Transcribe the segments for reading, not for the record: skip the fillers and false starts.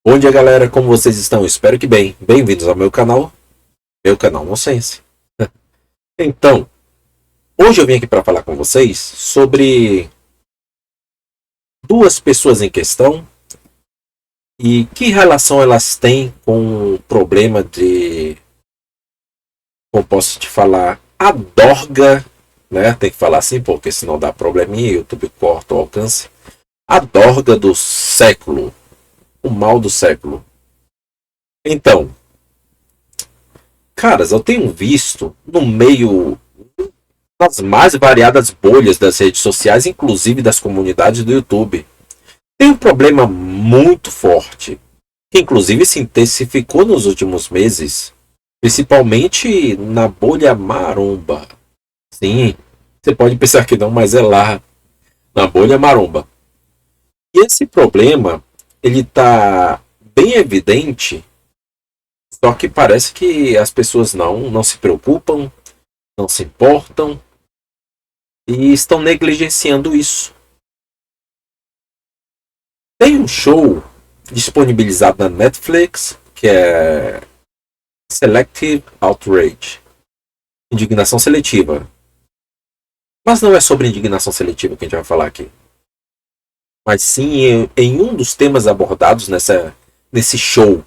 Bom dia, galera, como vocês estão? Espero que bem. Bem-vindos ao meu canal Nonsense. Então, hoje eu vim aqui para falar com vocês sobre duas pessoas em questão e que relação elas têm com o problema de, como posso te falar, a dorga, né? Tem que falar assim porque senão dá probleminha e o YouTube corta o alcance. A dorga do século, o mal do século. Então, caras, eu tenho visto no meio das mais variadas bolhas das redes sociais, inclusive das comunidades do YouTube. Tem um problema muito forte, que inclusive se intensificou nos últimos meses, principalmente na bolha maromba. Sim, você pode pensar que não, mas é lá, na bolha maromba. E esse problema, ele tá bem evidente, só que parece que as pessoas não se preocupam, não se importam e estão negligenciando isso. Tem um show disponibilizado na Netflix que é Selective Outrage, indignação seletiva. Mas não é sobre indignação seletiva que a gente vai falar aqui. Mas sim em um dos temas abordados nesse show.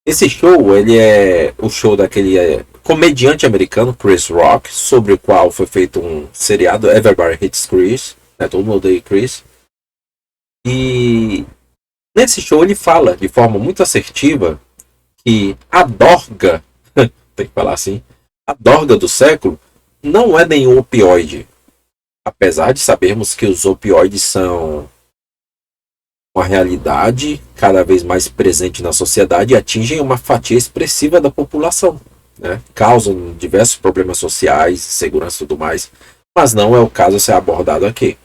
Esse show, ele é o show daquele comediante americano, Chris Rock, sobre o qual foi feito um seriado, Everybody Hates Chris, né, todo mundo odeia Chris. E nesse show ele fala de forma muito assertiva que a dorga, tem que falar assim, a dorga do século não é nenhum opioide. Apesar de sabermos que os opioides são uma realidade cada vez mais presente na sociedade e atingem uma fatia expressiva da população, né? Causam diversos problemas sociais, segurança e tudo mais, mas não é o caso a ser abordado aqui.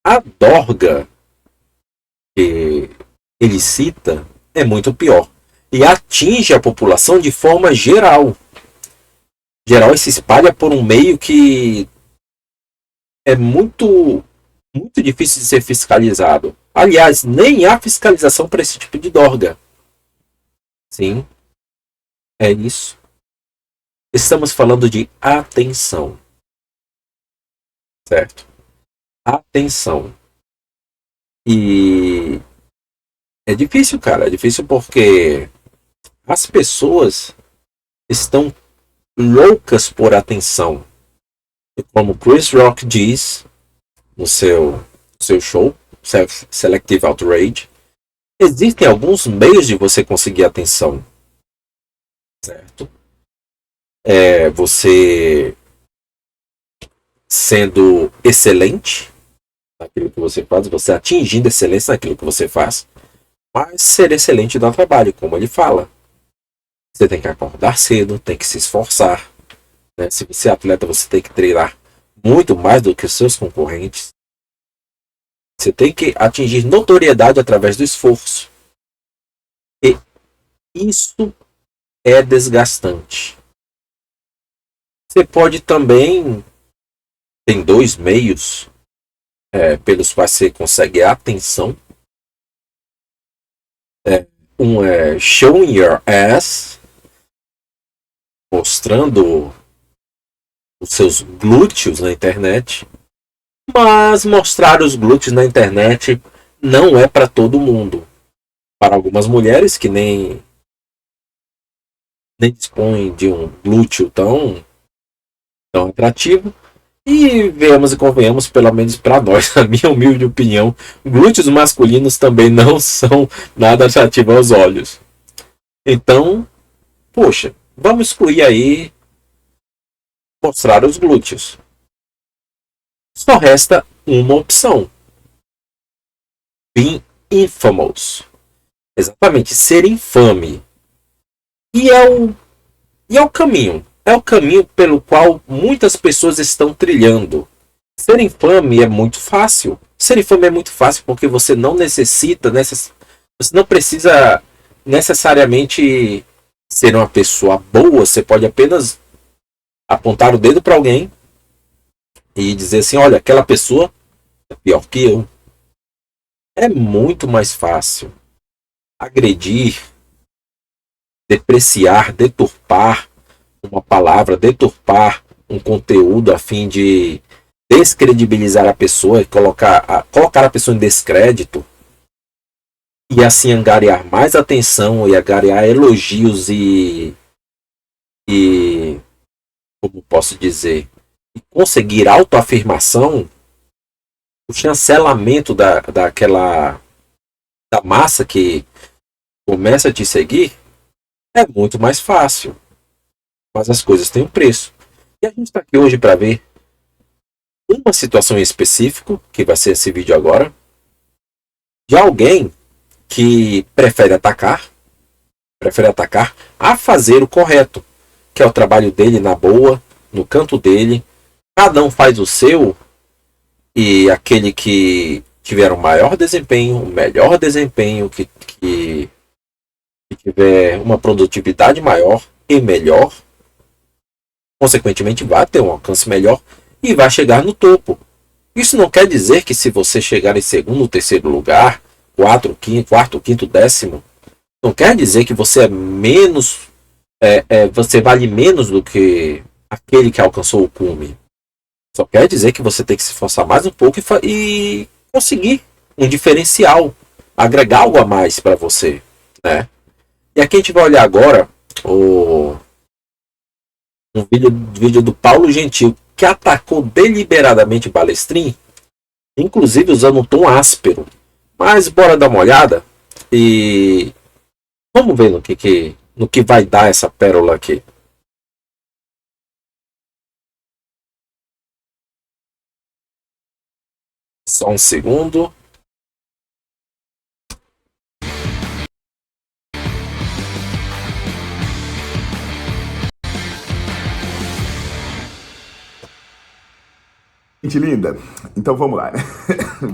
A dorga que ele cita é muito pior e atinge a população de forma geral. Geral e se espalha por um meio que é muito difícil de ser fiscalizado. Aliás, nem há fiscalização para esse tipo de dorga. Sim, é isso. Estamos falando de atenção. Certo? Atenção. E é difícil, cara. É difícil porque as pessoas estão loucas por atenção. E como Chris Rock diz no seu show, Selective Outrage, existem alguns meios de você conseguir atenção. Certo? Você sendo excelente naquilo que você faz, você atingindo excelência naquilo que você faz, mas ser excelente dá trabalho, como ele fala. Você tem que acordar cedo, tem que se esforçar. Né? Se você é atleta, você tem que treinar muito mais do que os seus concorrentes. Você tem que atingir notoriedade através do esforço. E isso é desgastante. Você pode também. Tem dois meios pelos quais você consegue a atenção. Um é showing your ass, mostrando os seus glúteos na internet. Mas mostrar os glúteos na internet não é para todo mundo. Para algumas mulheres que nem dispõem de um glúteo tão atrativo. E venhamos e convenhamos, pelo menos para nós, na minha humilde opinião, glúteos masculinos também não são nada atrativos aos olhos. Então, poxa, vamos excluir aí mostrar os glúteos. Só resta uma opção. Being infamous. Exatamente, ser infame. E é o caminho. É o caminho pelo qual muitas pessoas estão trilhando. Ser infame é muito fácil. Ser infame é muito fácil porque você não necessita, você não precisa necessariamente ser uma pessoa boa. Você pode apenas apontar o dedo para alguém e dizer assim, olha, aquela pessoa é pior que eu. É muito mais fácil agredir, depreciar, deturpar uma palavra, deturpar um conteúdo a fim de descredibilizar a pessoa e colocar a pessoa em descrédito e assim angariar mais atenção e angariar elogios e como posso dizer, e conseguir autoafirmação, o chancelamento da massa que começa a te seguir é muito mais fácil. Mas as coisas têm um preço. E a gente está aqui hoje para ver uma situação em específico, que vai ser esse vídeo agora, de alguém que prefere atacar a fazer o correto, que é o trabalho dele na boa, no canto dele. Cada um faz o seu e aquele que tiver o maior desempenho, o melhor desempenho, que tiver uma produtividade maior e melhor, consequentemente vai ter um alcance melhor e vai chegar no topo. Isso não quer dizer que se você chegar em segundo, terceiro lugar, quarto, quinto, décimo, não quer dizer que você é menos, você vale menos do que aquele que alcançou o cume. Só quer dizer que você tem que se esforçar mais um pouco e conseguir um diferencial, agregar algo a mais para você, né? E aqui a gente vai olhar agora um vídeo do Paulo Gentil, que atacou deliberadamente Balestrin, inclusive usando um tom áspero. Mas bora dar uma olhada e vamos ver no que vai dar essa pérola aqui. Só um segundo. Gente linda, então vamos lá, né?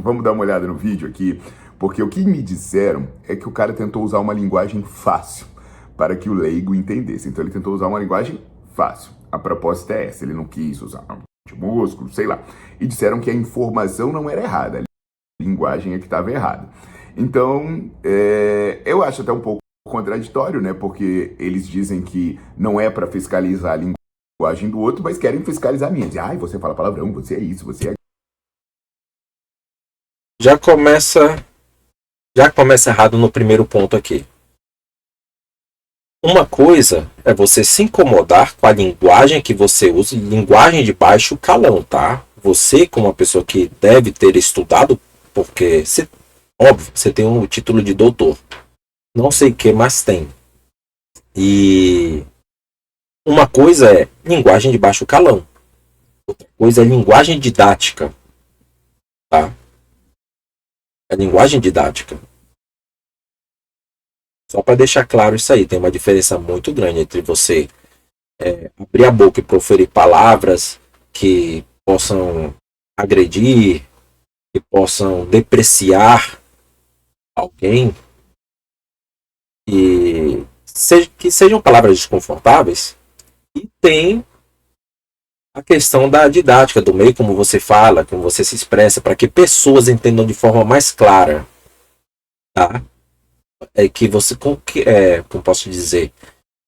Vamos dar uma olhada no vídeo aqui, porque o que me disseram é que o cara tentou usar uma linguagem fácil para que o leigo entendesse. Então ele tentou usar uma linguagem fácil. A proposta é essa, ele não quis usar de músculo, sei lá. E disseram que a informação não era errada, a linguagem é que estava errada. Então, eu acho até um pouco contraditório, né? Porque eles dizem que não é para fiscalizar a linguagem do outro, mas querem fiscalizar a minha. Dizem, ai, você fala palavrão, você é isso, você é... Já começa errado no primeiro ponto aqui. Uma coisa é você se incomodar com a linguagem que você usa, linguagem de baixo calão, tá? Você, como uma pessoa que deve ter estudado, porque, óbvio, você tem um título de doutor. Não sei o que mais tem. E uma coisa é linguagem de baixo calão. Outra coisa é linguagem didática. Tá? É linguagem didática. Só para deixar claro isso aí, tem uma diferença muito grande entre você abrir a boca e proferir palavras que possam agredir, que possam depreciar alguém, e que sejam palavras desconfortáveis, e tem a questão da didática, do meio como você fala, como você se expressa, para que pessoas entendam de forma mais clara, tá? Que você, como posso dizer,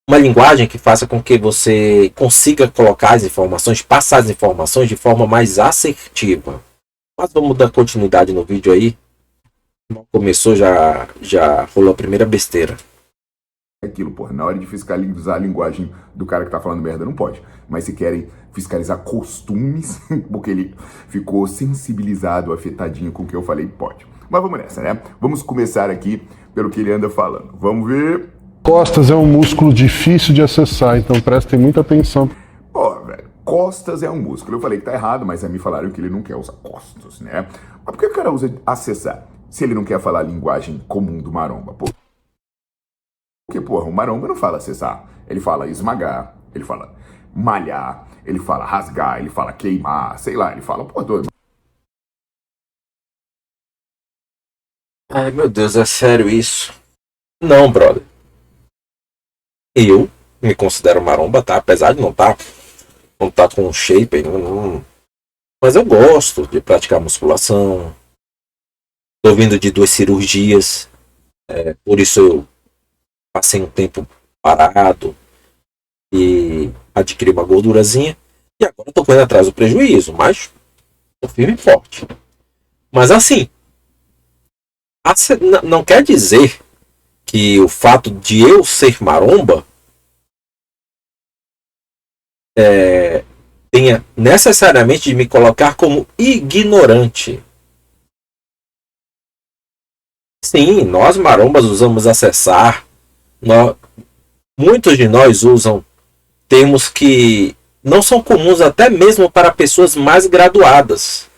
uma linguagem que faça com que você consiga colocar as informações, passar as informações de forma mais assertiva. Mas vamos dar continuidade no vídeo aí. Começou, já rolou a primeira besteira. Aquilo, porra, na hora de fiscalizar a linguagem do cara que tá falando merda, não pode. Mas se querem fiscalizar costumes, porque ele ficou sensibilizado, afetadinho com o que eu falei, pode. Mas vamos nessa, né? Vamos começar aqui pelo que ele anda falando. Vamos ver. Costas é um músculo difícil de acessar, então prestem muita atenção. Pô, velho, costas é um músculo. Eu falei que tá errado, mas aí me falaram que ele não quer usar costas, né? Mas por que o cara usa acessar, se ele não quer falar a linguagem comum do maromba? Pô, porque, porra, o maromba não fala acessar. Ele fala esmagar, ele fala malhar, ele fala rasgar, ele fala queimar, sei lá, ele fala, pô, doido. Ai, meu Deus, é sério isso? Não, brother. Eu me considero maromba, tá? Apesar de não tá com shape, mas eu gosto de praticar musculação. Tô vindo de 2 cirurgias, por isso eu passei um tempo parado e adquiri uma gordurazinha. E agora eu tô correndo atrás do prejuízo, mas tô firme e forte. Mas assim, não quer dizer que o fato de eu ser maromba tenha necessariamente de me colocar como ignorante. Sim, nós marombas usamos acessar. Muitos de nós usam termos que não são comuns até mesmo para pessoas mais graduadas,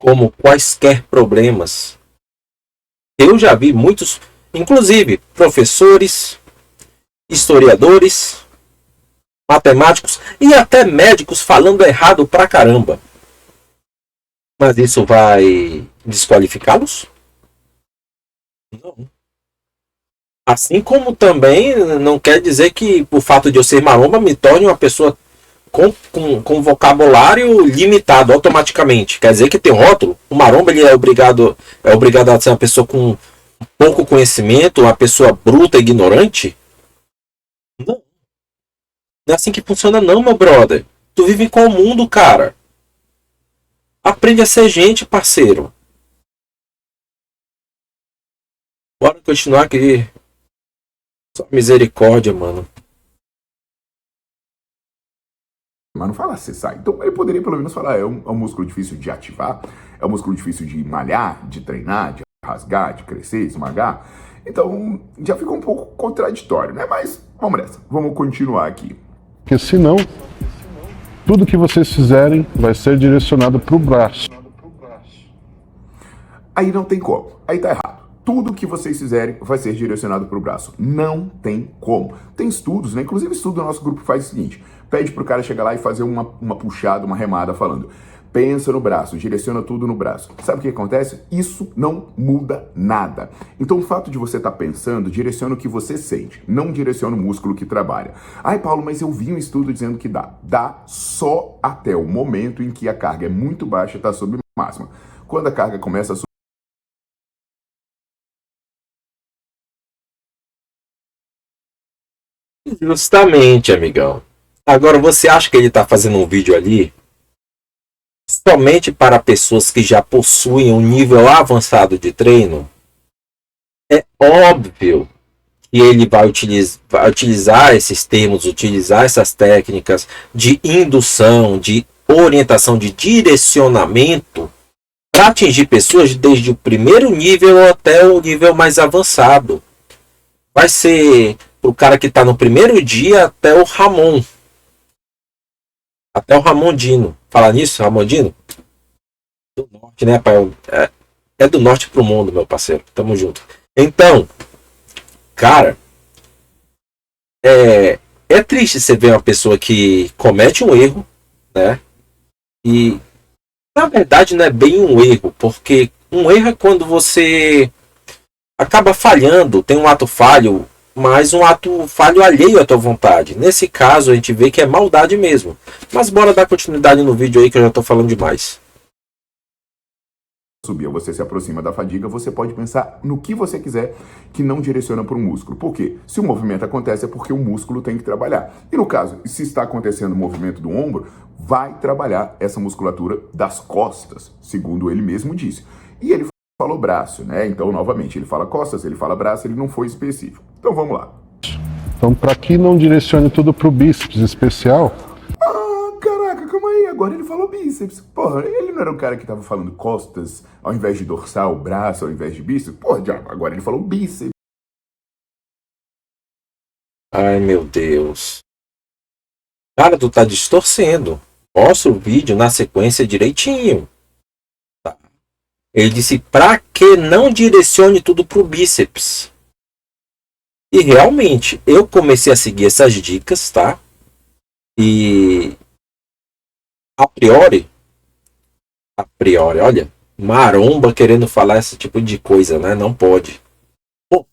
como quaisquer problemas. Eu já vi muitos, inclusive professores, historiadores, matemáticos e até médicos falando errado pra caramba. Mas isso vai desqualificá-los? Não. Assim como também não quer dizer que o fato de eu ser maromba me torne uma pessoa com vocabulário limitado automaticamente. Quer dizer que tem rótulo. O maromba ele é obrigado a ser uma pessoa com pouco conhecimento, uma pessoa bruta, ignorante? Não. Não é assim que funciona não, meu brother. Tu vive em qual mundo, cara? Aprende a ser gente, parceiro. Bora continuar aqui. Só misericórdia, mano. Mas não fala acessar. Então ele poderia pelo menos falar, é um músculo difícil de ativar, é um músculo difícil de malhar, de treinar, de rasgar, de crescer, esmagar. Então já ficou um pouco contraditório, né? Mas vamos nessa, vamos continuar aqui. Porque senão, tudo que vocês fizerem vai ser direcionado para o braço. Aí não tem como, aí tá errado. Tudo que vocês fizerem vai ser direcionado para o braço. Não tem como. Tem estudos, né? Inclusive estudo do nosso grupo faz o seguinte, pede pro cara chegar lá e fazer uma puxada, uma remada falando, pensa no braço, direciona tudo no braço. Sabe o que acontece? Isso não muda nada. Então o fato de você estar pensando, direciona o que você sente, não direciona o músculo que trabalha. Ai, Paulo, mas eu vi um estudo dizendo que dá. Dá só até o momento em que a carga é muito baixa, está sob máxima. Quando a carga começa a subir, Justamente, amigão. Agora, você acha que ele está fazendo um vídeo ali somente para pessoas que já possuem um nível avançado de treino? É óbvio que ele vai utilizar esses termos, utilizar essas técnicas de indução, de orientação, de direcionamento para atingir pessoas desde o primeiro nível até o nível mais avançado. Vai ser pro cara que tá no primeiro dia até o Ramon. Até o Ramondino. Fala nisso, Ramondino? Do norte, né, pai? É do norte pro mundo, meu parceiro. Tamo junto. Então, cara, é triste você ver uma pessoa que comete um erro, né? E, na verdade, não é bem um erro, porque um erro é quando você acaba falhando, tem um ato falho, mas um ato falho alheio à tua vontade. Nesse caso, a gente vê que é maldade mesmo. Mas bora dar continuidade no vídeo aí, que eu já tô falando demais. subir, você se aproxima da fadiga, você pode pensar no que você quiser que não direciona para o músculo. Por quê? Se o movimento acontece é porque o músculo tem que trabalhar. E no caso, se está acontecendo o movimento do ombro, vai trabalhar essa musculatura das costas, segundo ele mesmo disse. E ele falou braço, né? Então, novamente, ele fala costas, ele fala braço, ele não foi específico. Então, vamos lá. Então, para que não direcione tudo para o bíceps especial... Caraca, calma aí, agora ele falou bíceps. Porra, ele não era o cara que tava falando costas ao invés de dorsal, braço ao invés de bíceps? Porra, diabo, agora ele falou bíceps. Ai, meu Deus. Cara, tu tá distorcendo. Mostra o vídeo na sequência direitinho. Tá. Ele disse pra que não direcione tudo pro bíceps. E realmente, eu comecei a seguir essas dicas, tá? E... A priori, olha, maromba querendo falar esse tipo de coisa, né? Não pode. Bom,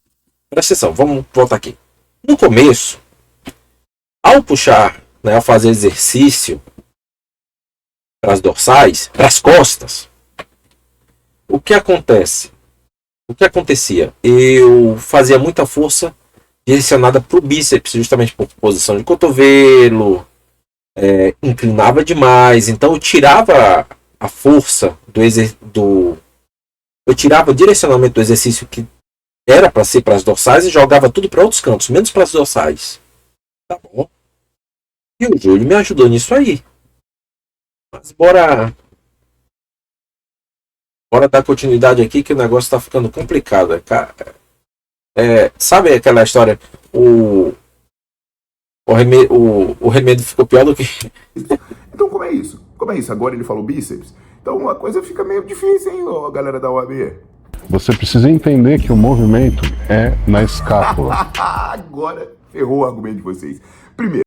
presta atenção, vamos voltar aqui. No começo, ao puxar, né, ao fazer exercício para as dorsais, para as costas, o que acontece? O que acontecia? Eu fazia muita força direcionada para o bíceps, justamente por posição de cotovelo, inclinava demais, então eu tirava a força eu tirava o direcionamento do exercício que era para ser para as dorsais e jogava tudo para outros cantos, menos para as dorsais. Tá bom? E o Júlio me ajudou nisso aí. Mas bora dar continuidade aqui que o negócio está ficando complicado. Sabe aquela história? O remédio ficou pior do que. Então como é isso? Como é isso? Agora ele falou bíceps. Então a coisa fica meio difícil, hein, ó, galera da UAB? Você precisa entender que o movimento é na escápula. Agora ferrou o argumento de vocês. Primeiro,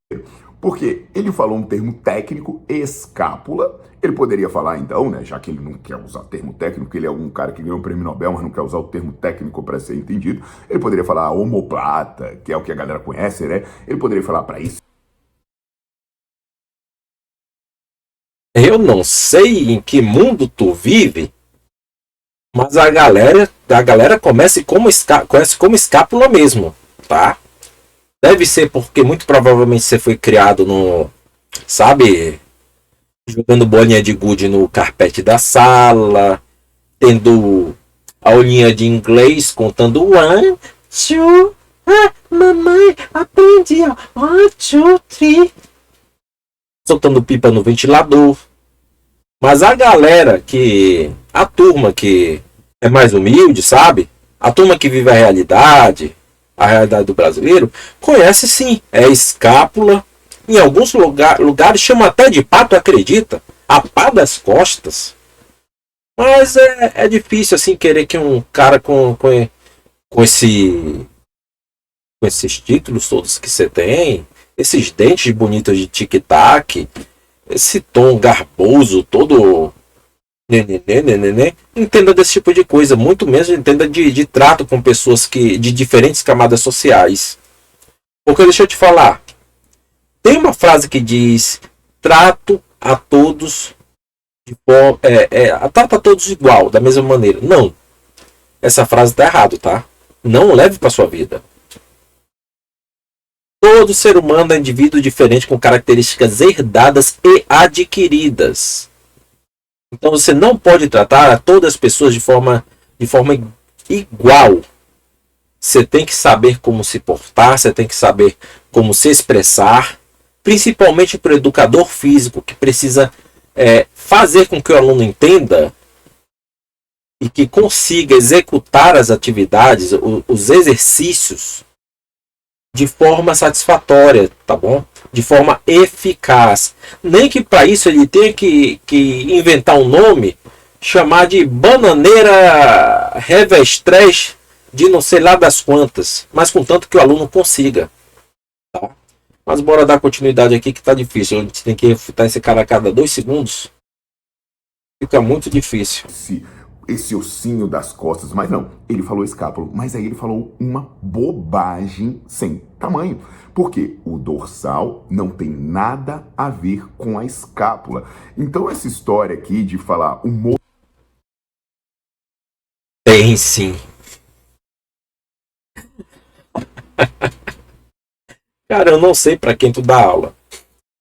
porque ele falou um termo técnico, escápula. Ele poderia falar então, né, já que ele não quer usar termo técnico, ele é um cara que ganhou o prêmio Nobel, mas não quer usar o termo técnico para ser entendido. Ele poderia falar omoplata, que é o que a galera conhece, né? Ele poderia falar para isso. Eu não sei em que mundo tu vive, mas a galera conhece como escápula mesmo, tá? Deve ser porque muito provavelmente você foi criado no, sabe, jogando bolinha de gude no carpete da sala, tendo aulinha de inglês, contando one, two, mamãe, aprendi, ó, one, two, three, soltando pipa no ventilador. Mas a turma que é mais humilde, sabe? A turma que vive a realidade do brasileiro, conhece sim, é escápula. Em alguns lugares chama até de pato, acredita? A pá das costas. Mas é difícil assim querer que um cara com esses títulos todos que você tem, esses dentes bonitos de tic-tac, esse tom garboso, todo nenê, entenda desse tipo de coisa, muito menos entenda de trato com pessoas de diferentes camadas sociais. Porque deixa eu te falar, tem uma frase que diz: trato a todos trata a todos igual, da mesma maneira. Não, essa frase está errada, tá? Não leve para sua vida. Todo ser humano é um indivíduo diferente com características herdadas e adquiridas. Então você não pode tratar a todas as pessoas de forma igual. Você tem que saber como se portar, você tem que saber como se expressar, principalmente para o educador físico, que precisa fazer com que o aluno entenda e que consiga executar as atividades, os exercícios, de forma satisfatória, tá bom? De forma eficaz. Nem que para isso ele tenha que inventar um nome, chamar de bananeira revestrez de não sei lá das quantas, mas contanto que o aluno consiga. Tá? Mas bora dar continuidade aqui que tá difícil. A gente tem que refutar esse cara a cada 2 segundos. Fica muito difícil. Esse ossinho das costas, mas não, ele falou escápulo, mas aí ele falou uma bobagem sem tamanho, porque o dorsal não tem nada a ver com a escápula. Então essa história aqui de falar tem sim. Cara, eu não sei para quem tu dá aula.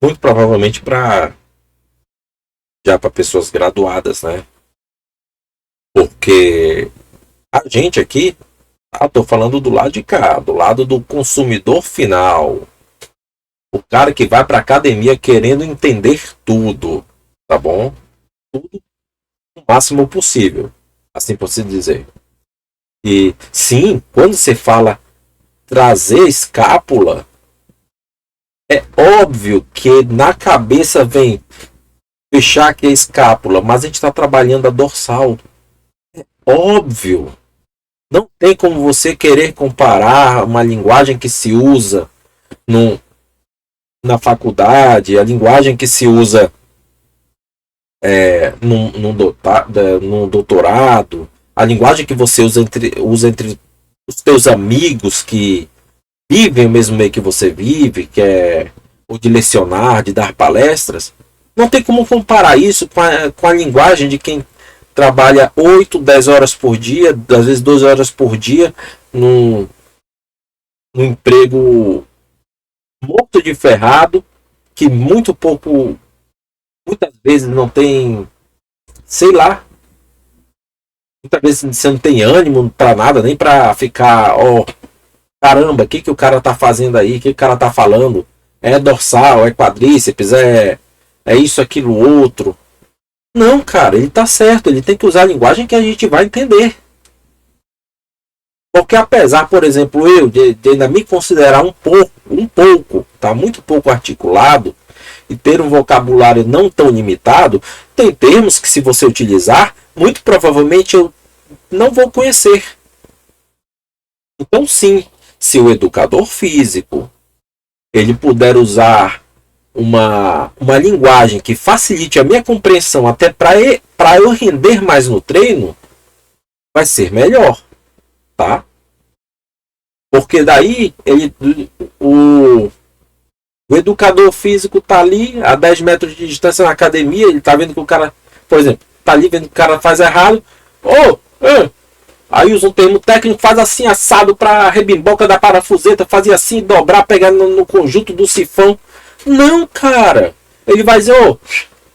Muito provavelmente para pessoas graduadas, né? Porque a gente aqui, tô falando do lado de cá, do lado do consumidor final. O cara que vai pra academia querendo entender tudo, tá bom? Tudo o máximo possível, assim por se dizer. E sim, quando você fala trazer escápula, é óbvio que na cabeça vem fechar aqui a escápula, mas a gente está trabalhando a dorsal. Óbvio, não tem como você querer comparar uma linguagem que se usa na faculdade, a linguagem que se usa no doutorado, a linguagem que você usa entre os teus amigos que vivem o mesmo meio que você vive, que é o de lecionar, de dar palestras. Não tem como comparar isso com a linguagem de quem trabalha 8, 10 horas por dia, às vezes 12 horas por dia, num emprego morto de ferrado, que muitas vezes não tem, sei lá, muitas vezes você não tem ânimo para nada, nem para ficar, caramba, o que o cara tá fazendo aí, o que o cara tá falando, é dorsal, é quadríceps, é isso, aquilo, outro. Não, cara, ele tá certo, ele tem que usar a linguagem que a gente vai entender. Porque apesar, por exemplo, eu de ainda me considerar um pouco, tá muito pouco articulado e ter um vocabulário não tão limitado, tem termos que, se você utilizar, muito provavelmente eu não vou conhecer. Então, sim, se o educador físico ele puder usar uma linguagem que facilite a minha compreensão até para eu render mais no treino, vai ser melhor, tá? Porque daí o educador físico tá ali a 10 metros de distância na academia, ele tá vendo que o cara, por exemplo, tá ali vendo que o cara faz errado, aí usa um termo técnico, faz assim assado para rebimboca da parafuseta, fazia assim, dobrar, pegar no conjunto do sifão. Não, cara. Ele vai dizer,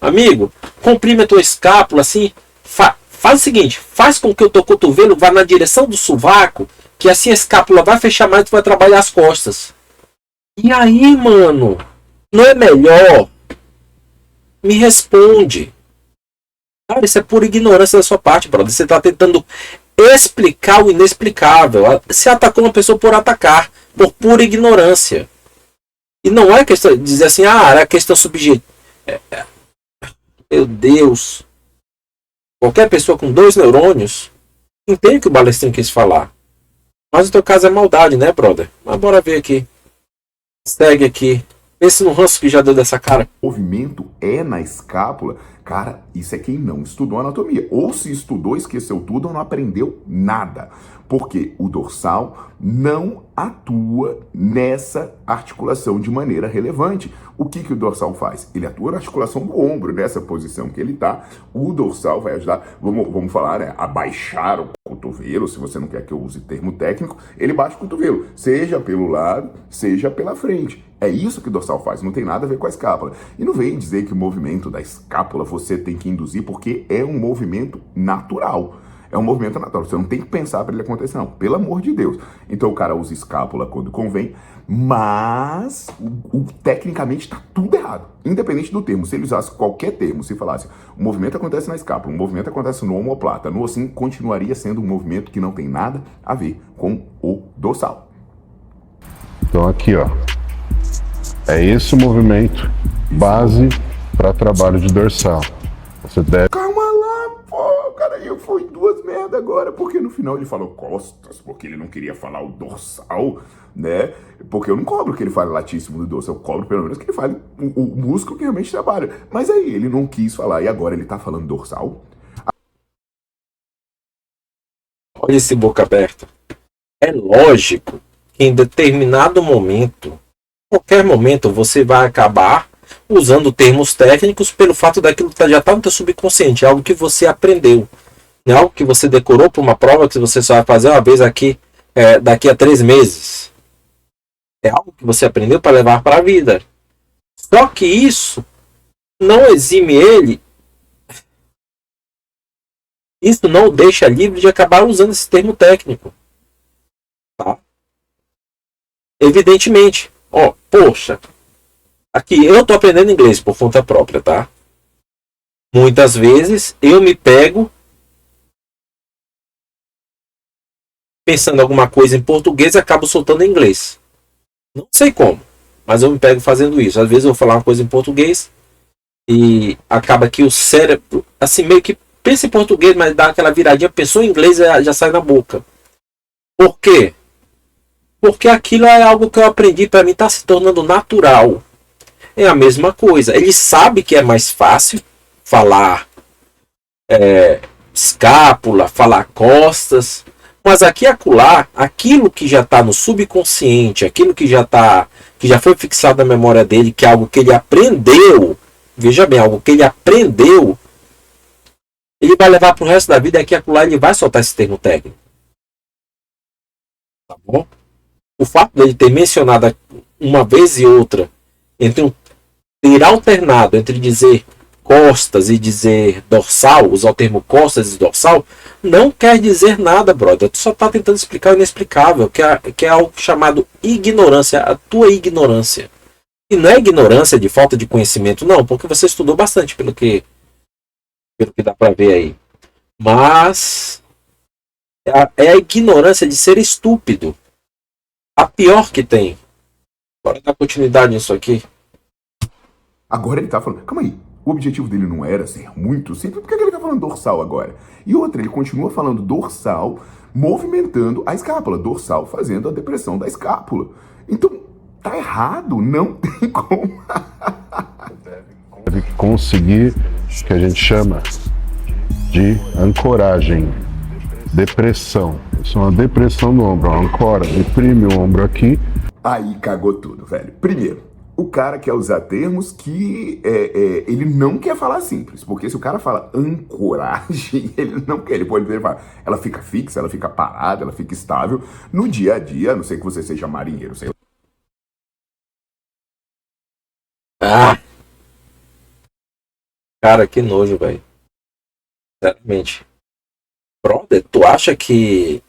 amigo, comprime a tua escápula assim, faz o seguinte, faz com que o teu cotovelo vá na direção do sovaco, que assim a escápula vai fechar mais e tu vai trabalhar as costas. E aí, mano, não é melhor? Me responde. Cara, isso é pura ignorância da sua parte, brother. Você tá tentando explicar o inexplicável. Você atacou uma pessoa por atacar, por pura ignorância. E não é questão de dizer assim, era questão subjetiva. Meu Deus. Qualquer pessoa com 2 neurônios entende o que o Balestrinho quis falar. Mas no teu caso é maldade, né, brother? Mas bora ver aqui. Segue aqui. Pense no ranço que já deu dessa cara. O movimento é na escápula. Cara, isso é quem não estudou anatomia. Ou se estudou, esqueceu tudo ou não aprendeu nada. Porque o dorsal não atua nessa articulação de maneira relevante. O que o dorsal faz? Ele atua na articulação do ombro, nessa posição que ele está. O dorsal vai ajudar, vamos falar, né, a baixar o cotovelo, se você não quer que eu use termo técnico, ele baixa o cotovelo, seja pelo lado, seja pela frente. É isso que o dorsal faz, não tem nada a ver com a escápula. E não vem dizer que o movimento da escápula você tem que induzir, porque é um movimento natural. É um movimento natural, você não tem que pensar para ele acontecer, não. Pelo amor de Deus. Então o cara usa escápula quando convém, mas tecnicamente está tudo errado. Independente do termo, se ele usasse qualquer termo, se falasse o movimento acontece na escápula, o movimento acontece no omoplata, no assim, continuaria sendo um movimento que não tem nada a ver com o dorsal. Então aqui, ó, é esse o movimento base para trabalho de dorsal. Você deve... Calma lá, pô, cara, eu fui 2 merda agora, porque no final ele falou costas, porque ele não queria falar o dorsal, né? Porque eu não cobro que ele fale latíssimo do dorsal, eu cobro pelo menos que ele fale o músculo que realmente trabalha. Mas aí ele não quis falar, e agora ele tá falando dorsal? Olha esse boca aberta. É lógico que em determinado momento, qualquer momento, você vai acabar usando termos técnicos pelo fato daquilo que já está no teu subconsciente, é algo que você aprendeu, não é algo que você decorou para uma prova que você só vai fazer uma vez aqui, daqui a 3 meses. É algo que você aprendeu para levar para a vida. Só que isso não exime ele, isso não o deixa livre de acabar usando esse termo técnico. Tá? Evidentemente, poxa, aqui eu tô aprendendo inglês por conta própria, tá? Muitas vezes eu me pego pensando alguma coisa em português e acabo soltando em inglês. Não sei como, mas eu me pego fazendo isso. Às vezes eu vou falar uma coisa em português e acaba que o cérebro, assim, meio que pensa em português, mas dá aquela viradinha, pensou em inglês e já sai na boca. Por quê? Porque aquilo é algo que eu aprendi, para mim tá se tornando natural. É a mesma coisa. Ele sabe que é mais fácil falar escápula, falar costas, mas aqui e acolá, aquilo que já está no subconsciente, aquilo que já foi fixado na memória dele, que é algo que ele aprendeu, veja bem, algo que ele aprendeu, ele vai levar pro resto da vida, e aqui e acolá ele vai soltar esse termo técnico. Tá bom? O fato dele ter mencionado uma vez e outra, entre ter alternado entre dizer costas e dizer dorsal, usar o termo costas e dorsal, não quer dizer nada, brother. Tu só tá tentando explicar o inexplicável, que é algo chamado ignorância, a tua ignorância. E não é ignorância de falta de conhecimento, não, porque você estudou bastante, pelo que dá pra ver aí. Mas é a ignorância de ser estúpido. A pior que tem. Bora dar continuidade nisso aqui. Agora ele tá falando, calma aí, o objetivo dele não era ser muito simples, por que ele tá falando dorsal agora? E outra, ele continua falando dorsal, movimentando a escápula, dorsal fazendo a depressão da escápula. Então, tá errado, não tem como. Deve conseguir o que a gente chama de ancoragem, depressão. Isso é uma depressão do ombro, uma ancora, deprime o ombro aqui. Aí cagou tudo, velho. Primeiro, o cara quer usar termos que ele não quer falar simples. Porque se o cara fala ancoragem, ele não quer. Ele pode falar, ela fica fixa, ela fica parada, ela fica estável no dia a dia, a não ser que você seja marinheiro, sei lá. Ah! Cara, que nojo, velho. Sinceramente. Brother, tu acha que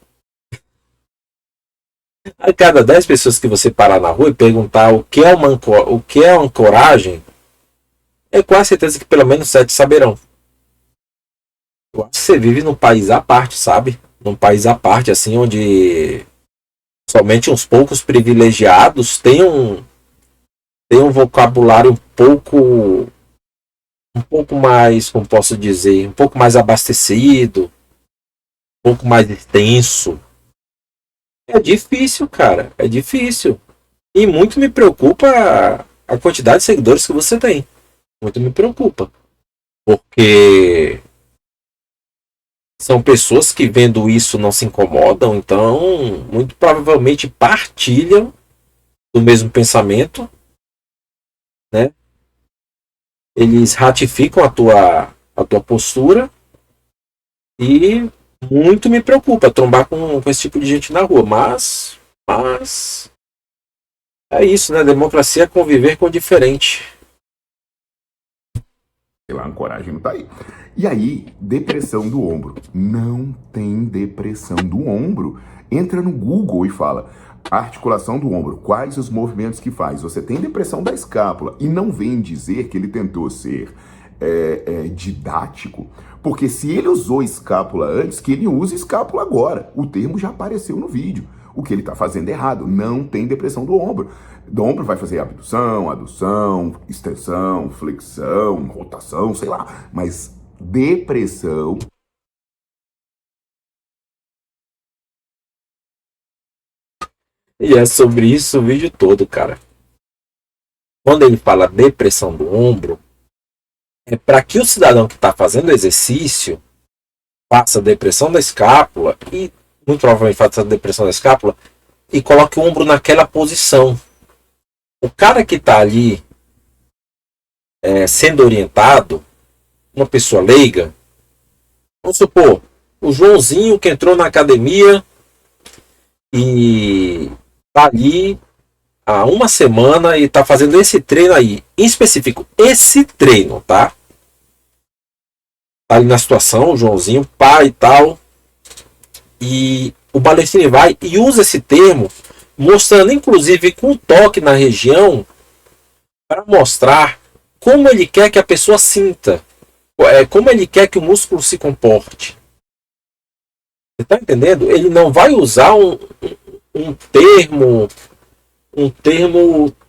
a cada 10 pessoas que você parar na rua e perguntar o que é uma ancoragem, é quase certeza que pelo menos 7 saberão. Eu acho que você vive num país à parte, sabe? Num país à parte, assim, onde somente uns poucos privilegiados têm um vocabulário um pouco mais, como posso dizer, um pouco mais abastecido, um pouco mais extenso. É difícil, cara. É difícil. E muito me preocupa a quantidade de seguidores que você tem. Muito me preocupa. Porque são pessoas que vendo isso não se incomodam, então muito provavelmente partilham do mesmo pensamento, né? Eles ratificam a tua postura e muito me preocupa trombar com esse tipo de gente na rua, mas é isso, né? Democracia é conviver com o diferente. Sei lá, a ancoragem não tá aí. E aí, depressão do ombro. Não tem depressão do ombro. Entra no Google e fala articulação do ombro, quais os movimentos que faz? Você tem depressão da escápula e não vem dizer que ele tentou ser didático, porque se ele usou escápula antes, que ele use escápula agora. O termo já apareceu no vídeo. O que ele está fazendo é errado. Não tem depressão do ombro. Do ombro vai fazer abdução, adução, extensão, flexão, rotação, sei lá. Mas depressão... E é sobre isso o vídeo todo, cara. Quando ele fala depressão do ombro, é para que o cidadão que está fazendo exercício faça depressão da escápula e muito provavelmente faça depressão da escápula e coloque o ombro naquela posição. O cara que está ali sendo orientado, uma pessoa leiga, vamos supor, o Joãozinho que entrou na academia e tá ali há uma semana e tá fazendo esse treino aí, em específico, esse treino, tá? Tá ali na situação, o Joãozinho, pai e tal, e o Balestrini vai e usa esse termo, mostrando inclusive com toque na região, para mostrar como ele quer que a pessoa sinta, como ele quer que o músculo se comporte. Você tá entendendo? Ele não vai usar um termo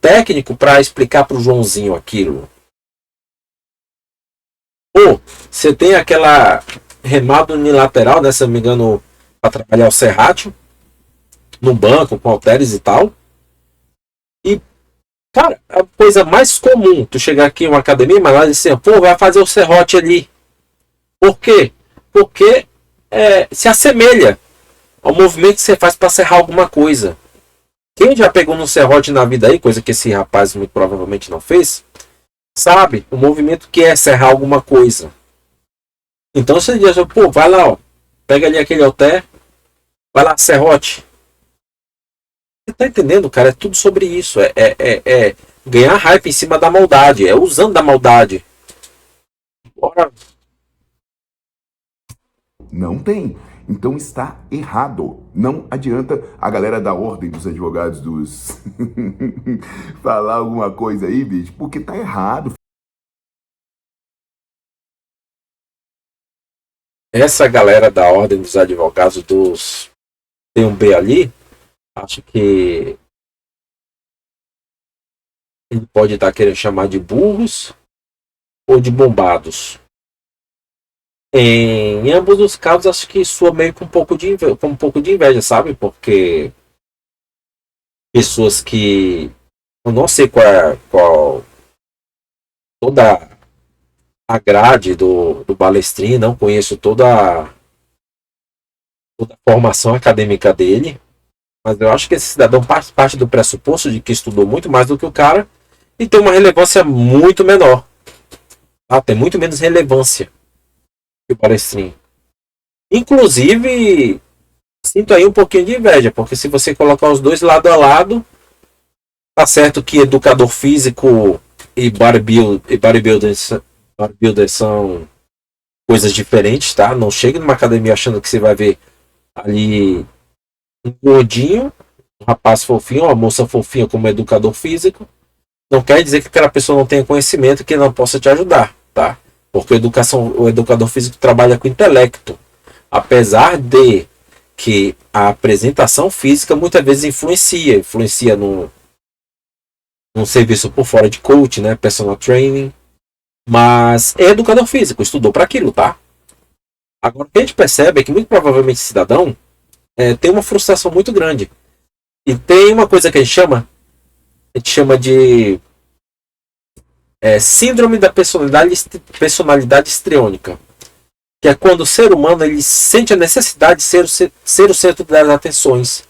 técnico para explicar para o Joãozinho aquilo. Ou você tem aquela remada unilateral, né, se não me engano, para trabalhar o serrátil no banco com halteres e tal. E, cara, a coisa mais comum, tu chegar aqui em uma academia, mas lá dizer, pô, vai fazer o serrote ali. Por quê? Porque se assemelha ao movimento que você faz para serrar alguma coisa. Quem já pegou no serrote na vida aí, coisa que esse rapaz muito provavelmente não fez, sabe o movimento que é serrar alguma coisa. Então você diz, pô, vai lá, ó, pega ali aquele halter, vai lá, serrote. Você tá entendendo, cara? É tudo sobre isso. É ganhar hype em cima da maldade. É usando da maldade. Bora. Não tem. Então está errado. Não adianta a galera da ordem dos advogados dos falar alguma coisa aí, bicho, porque tá errado. Essa galera da ordem dos advogados dos tem um B ali, acho que ele pode estar querendo chamar de burros ou de bombados. Em ambos os casos, acho que soa meio com um pouco de inveja, sabe? Porque pessoas que eu não sei qual toda a grade do Balestrin, não conheço toda a formação acadêmica dele, mas eu acho que esse cidadão parte do pressuposto de que estudou muito mais do que o cara e tem uma relevância muito menor. Tá? Tem muito menos relevância que o Balestrin. Inclusive, sinto aí um pouquinho de inveja, porque se você colocar os dois lado a lado, tá certo que educador físico e bodybuilder são coisas diferentes, tá? Não chegue numa academia achando que você vai ver ali um gordinho, um rapaz fofinho, uma moça fofinha como educador físico. Não quer dizer que aquela pessoa não tenha conhecimento que não possa te ajudar, tá? Porque o educador físico trabalha com intelecto. Apesar de que a apresentação física muitas vezes influencia num serviço por fora de coach, né? Personal training. Mas é educador físico, estudou para aquilo, tá? Agora, o que a gente percebe é que muito provavelmente esse cidadão tem uma frustração muito grande. E tem uma coisa que a gente chama de síndrome da personalidade histriônica. Que é quando o ser humano ele sente a necessidade de ser o centro das atenções.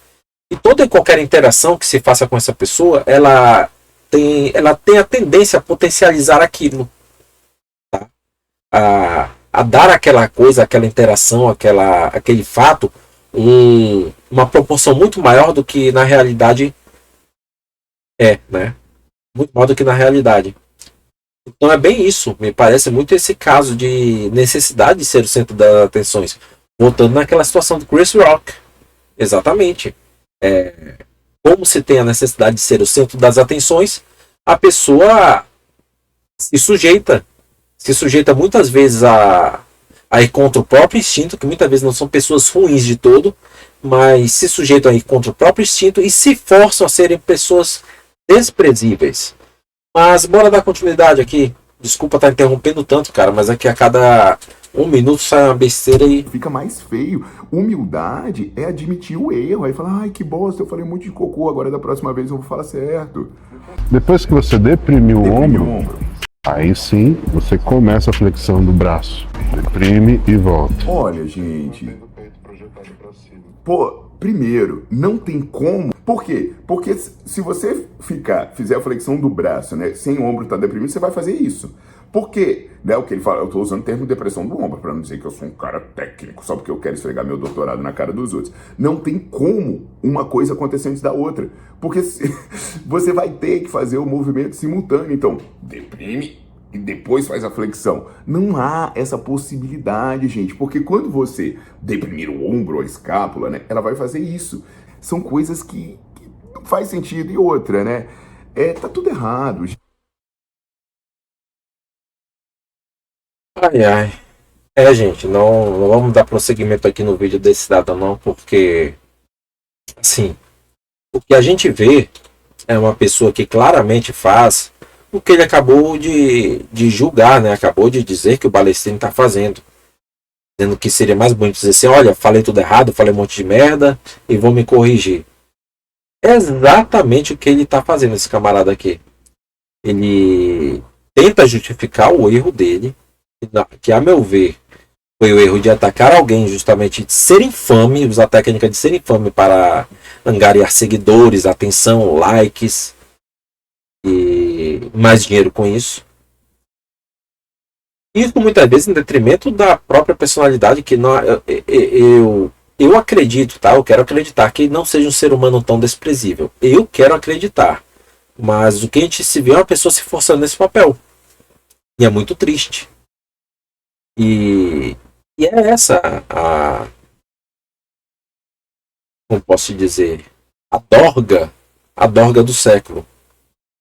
E toda e qualquer interação que se faça com essa pessoa, ela tem a tendência a potencializar aquilo. Tá? A dar aquela coisa, aquela interação, aquele fato, uma proporção muito maior do que na realidade né? Muito maior do que na realidade. Então é bem isso, me parece muito esse caso de necessidade de ser o centro das atenções. Voltando naquela situação do Chris Rock. Exatamente. Como se tem a necessidade de ser o centro das atenções, a pessoa se sujeita muitas vezes a ir contra o próprio instinto, que muitas vezes não são pessoas ruins de todo, mas se sujeitam a ir contra o próprio instinto e se forçam a serem pessoas desprezíveis. Mas bora dar continuidade aqui. Desculpa estar interrompendo tanto, cara, mas aqui a cada um minuto sai uma besteira e Fica mais feio. Humildade é admitir o erro. Aí fala, ai, que bosta, eu falei um monte de cocô, agora da próxima vez eu vou falar certo. Depois que você deprimiu o Deprime o ombro, aí sim você começa a flexão do braço. Deprime e volta. Olha, gente. Pô, primeiro, não tem como. Por quê? Porque se você fizer a flexão do braço, né, sem o ombro tá deprimido, você vai fazer isso. Por quê? Né, o que ele fala, eu tô usando o termo depressão do ombro, pra não dizer que eu sou um cara técnico, só porque eu quero esfregar meu doutorado na cara dos outros. Não tem como uma coisa acontecer antes da outra. Porque você vai ter que fazer o movimento simultâneo. Então, deprime e depois faz a flexão. Não há essa possibilidade, gente, porque quando você deprimir o ombro ou a escápula, né, ela vai fazer isso. São coisas que não faz sentido. E outra, né, tá tudo errado. ai, gente, não vamos dar prosseguimento aqui no vídeo desse cidadão não, porque assim, o que a gente vê é uma pessoa que claramente faz o que ele acabou de julgar, né? Acabou de dizer que o Balestrini está fazendo. Dizendo que seria mais bonito dizer assim, olha, falei tudo errado, falei um monte de merda e vou me corrigir. É exatamente o que ele está fazendo, esse camarada aqui. Ele tenta justificar o erro dele, que a meu ver foi o erro de atacar alguém, justamente de ser infame, usar a técnica de ser infame para angariar seguidores, atenção, likes e mais dinheiro com isso. Isso muitas vezes em detrimento da própria personalidade, que não, eu acredito, tá? Eu quero acreditar que não seja um ser humano tão desprezível. Eu quero acreditar. Mas o que a gente se vê é uma pessoa se forçando nesse papel. E é muito triste. E é essa como posso dizer, a dorga do século.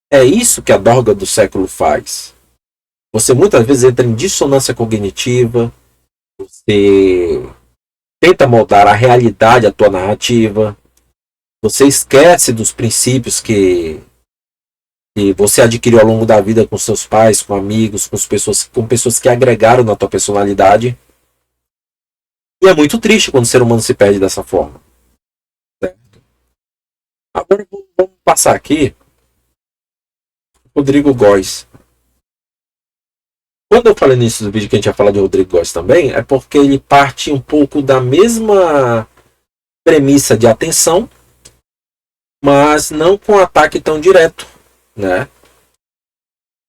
É isso que a dorga do século faz. Você muitas vezes entra em dissonância cognitiva, você tenta moldar a realidade, a tua narrativa, você esquece dos princípios que você adquiriu ao longo da vida com seus pais, com amigos, com pessoas que agregaram na tua personalidade. E é muito triste quando o ser humano se perde dessa forma. Certo? Agora vamos passar aqui. Rodrigo Góes. Quando eu falei nisso do vídeo que a gente ia falar de Rodrigo Góes também, é porque ele parte um pouco da mesma premissa de atenção, mas não com ataque tão direto, né?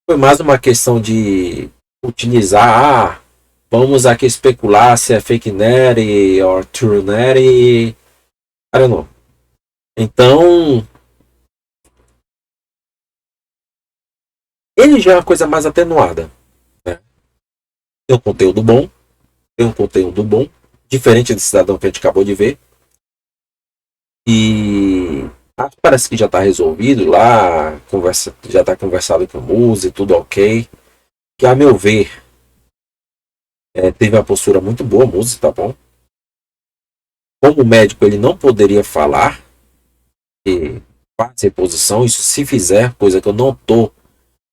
Foi mais uma questão de utilizar, vamos aqui especular se é fake neri ou true neri, I don't know. Então, ele já é uma coisa mais atenuada, né? Tem um conteúdo bom, diferente desse cidadão que a gente acabou de ver. E parece que já está resolvido lá, já está conversado com o Muzi, tudo ok. Que a meu ver, teve uma postura muito boa, Muzi, tá bom? Como médico, ele não poderia falar e faz reposição, isso se fizer, coisa que eu não estou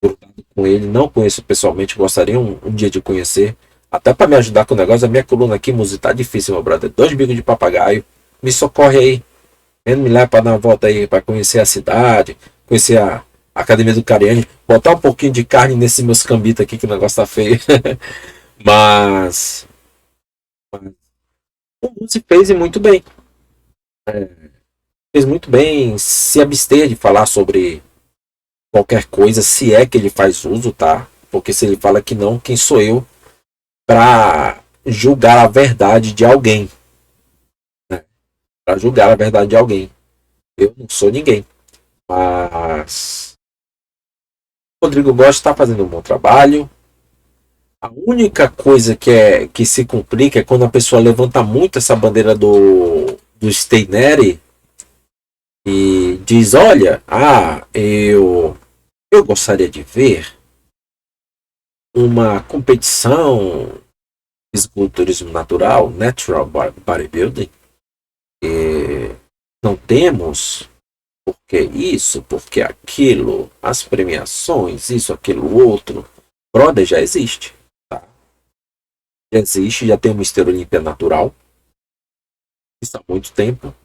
grudado com ele, não conheço pessoalmente, gostaria um dia de conhecer, até para me ajudar com o negócio. A minha coluna aqui, Muzi, tá difícil, meu brother. 2 bicos de papagaio, me socorre aí. Me leva para dar uma volta aí, para conhecer a cidade, conhecer a Academia do Cariani, botar um pouquinho de carne nesses meus cambitos aqui, que o negócio tá feio. mas o Muzi fez muito bem. Fez muito bem se abster de falar sobre qualquer coisa, se é que ele faz uso, tá? Porque se ele fala que não, quem sou eu para julgar a verdade de alguém? Para julgar a verdade de alguém. Eu não sou ninguém. Mas o Rodrigo Góes está fazendo um bom trabalho. A única coisa que se complica é quando a pessoa levanta muito essa bandeira do Stay Neri e diz, olha, eu gostaria de ver uma competição de fisiculturismo natural, natural bodybuilding. E não temos porque isso, porque aquilo, as premiações, isso, aquilo, outro. Brother, já existe. Tá? Já existe, já tem o Mister Olímpia natural. Isso há muito tempo.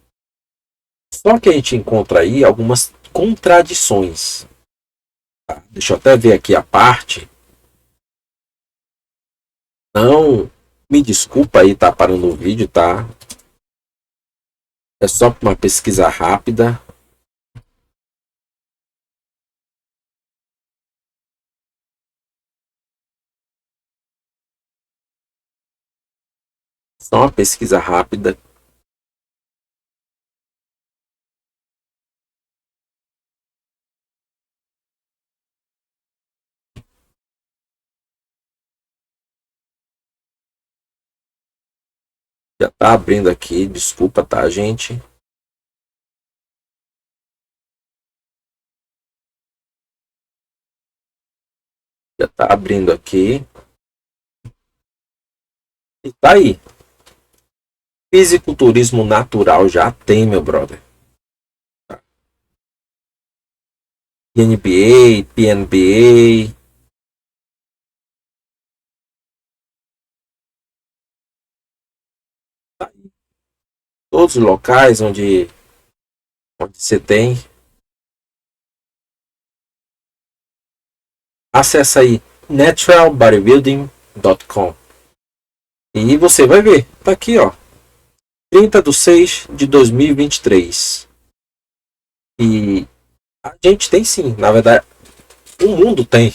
Só que a gente encontra aí algumas contradições. Tá? Deixa eu até ver aqui a parte. Não, me desculpa aí, tá parando o vídeo, tá? É só uma pesquisa rápida. Só uma pesquisa rápida. Já tá abrindo aqui, desculpa, tá, gente? Já tá abrindo aqui. E tá aí. Fisiculturismo natural já tem, meu brother. NBA, PNBA. Tá aí. Todos os locais onde você tem. Acesse aí naturalbodybuilding.com e você vai ver. Tá aqui, ó. 30/6/2023. E a gente tem sim, na verdade, o mundo tem.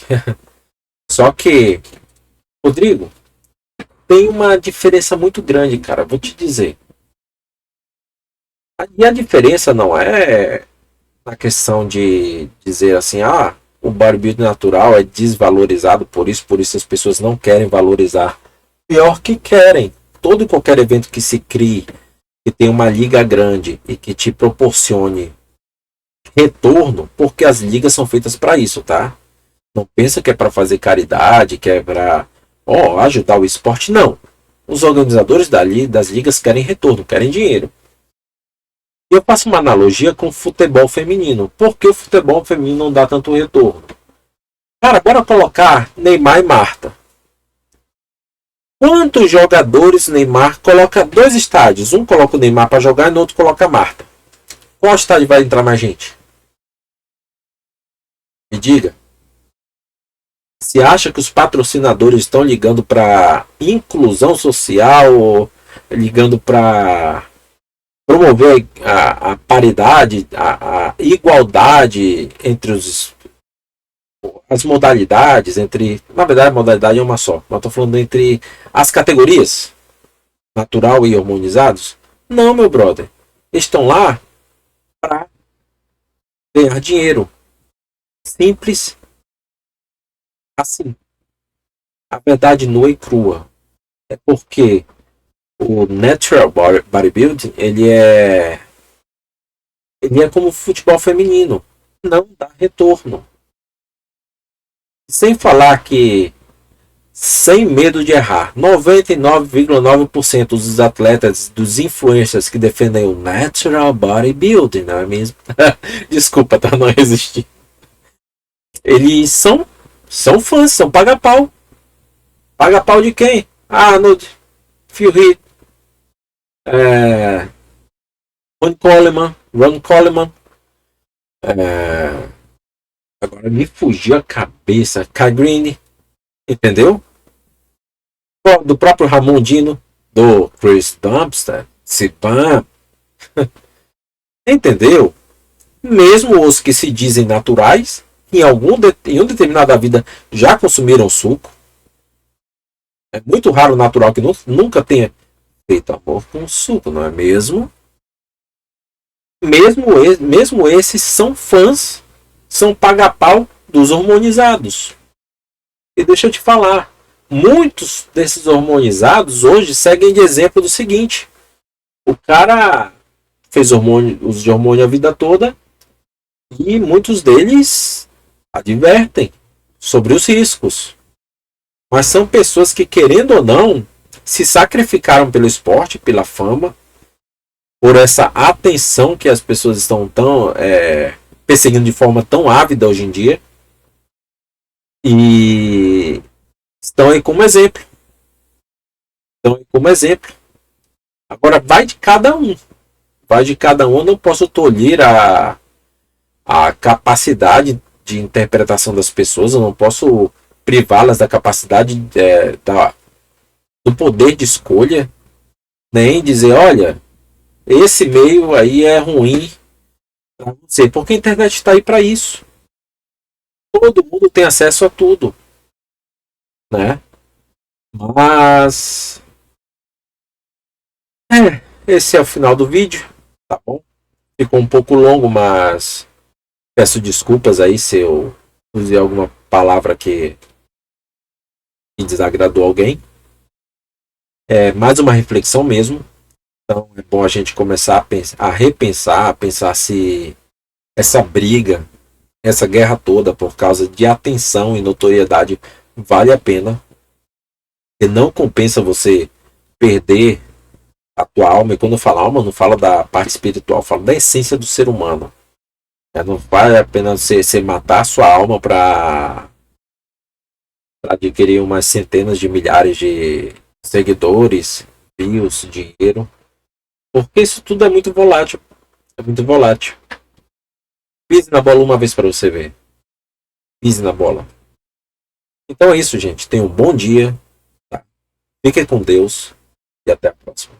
Só que Rodrigo, tem uma diferença muito grande, cara. Vou te dizer. E a diferença não é na questão de dizer assim, o bodybuilding natural é desvalorizado por isso as pessoas não querem valorizar. Pior que querem. Todo e qualquer evento que se crie, que tenha uma liga grande e que te proporcione retorno, porque as ligas são feitas para isso, tá? Não pensa que é para fazer caridade, que é para ajudar o esporte, não. Os organizadores das ligas querem retorno, querem dinheiro. Eu faço uma analogia com o futebol feminino. Por que o futebol feminino não dá tanto retorno? Cara, bora colocar Neymar e Marta. Quantos jogadores Neymar coloca? 2 estádios. Um coloca o Neymar para jogar e no outro coloca a Marta. Qual estádio vai entrar mais gente? Me diga. Se acha que os patrocinadores estão ligando para inclusão social, ou ligando para promover a paridade, a igualdade entre as modalidades, na verdade a modalidade é uma só, mas estou falando entre as categorias, natural e hormonizados? Não, meu brother. Eles estão lá para ganhar dinheiro. Simples assim. A verdade nua e crua. É porque o natural bodybuilding, ele é como o futebol feminino. Não dá retorno. Sem falar que, sem medo de errar, 99,9% dos atletas, dos influencers que defendem o natural bodybuilding, não é mesmo? Desculpa, tá? Não resisti. Eles são fãs, são paga-pau. Paga-pau de quem? Arnold, Phil Heath, Ron Coleman. Agora me fugiu a cabeça. Kai Green, entendeu? Do próprio Ramondino, do Chris Dumpster, Sipan. Entendeu? Mesmo os que se dizem naturais, em um determinada vida já consumiram suco. É muito raro o natural que nunca tenha feito amor com suco, não é mesmo? Mesmo esses são fãs, são paga-pau dos hormonizados. E deixa eu te falar, muitos desses hormonizados hoje seguem de exemplo do seguinte: o cara fez uso de hormônio a vida toda e muitos deles advertem sobre os riscos. Mas são pessoas que, querendo ou não, se sacrificaram pelo esporte, pela fama, por essa atenção que as pessoas estão perseguindo de forma tão ávida hoje em dia. E estão aí como exemplo. Agora vai de cada um. Eu não posso tolir a capacidade de interpretação das pessoas. Eu não posso privá-las da capacidade do poder de escolha. Nem dizer, olha, esse meio aí é ruim para você. Porque a internet está aí para isso. Todo mundo tem acesso a tudo, né? Mas esse é o final do vídeo, tá bom? Ficou um pouco longo, mas peço desculpas aí se eu usei alguma palavra que desagradou alguém. É mais uma reflexão mesmo. Então é bom a gente começar a repensar, a pensar se essa briga, essa guerra toda por causa de atenção e notoriedade vale a pena. E não compensa você perder a tua alma. E quando eu falo alma, eu não falo da parte espiritual, eu falo da essência do ser humano. Não vale a pena você matar a sua alma para adquirir umas centenas de milhares de seguidores, views, dinheiro. Porque isso tudo é muito volátil. Pise na bola uma vez para você ver. Pise na bola. Então é isso, gente. Tenha um bom dia. Tá? Fiquem com Deus. E até a próxima.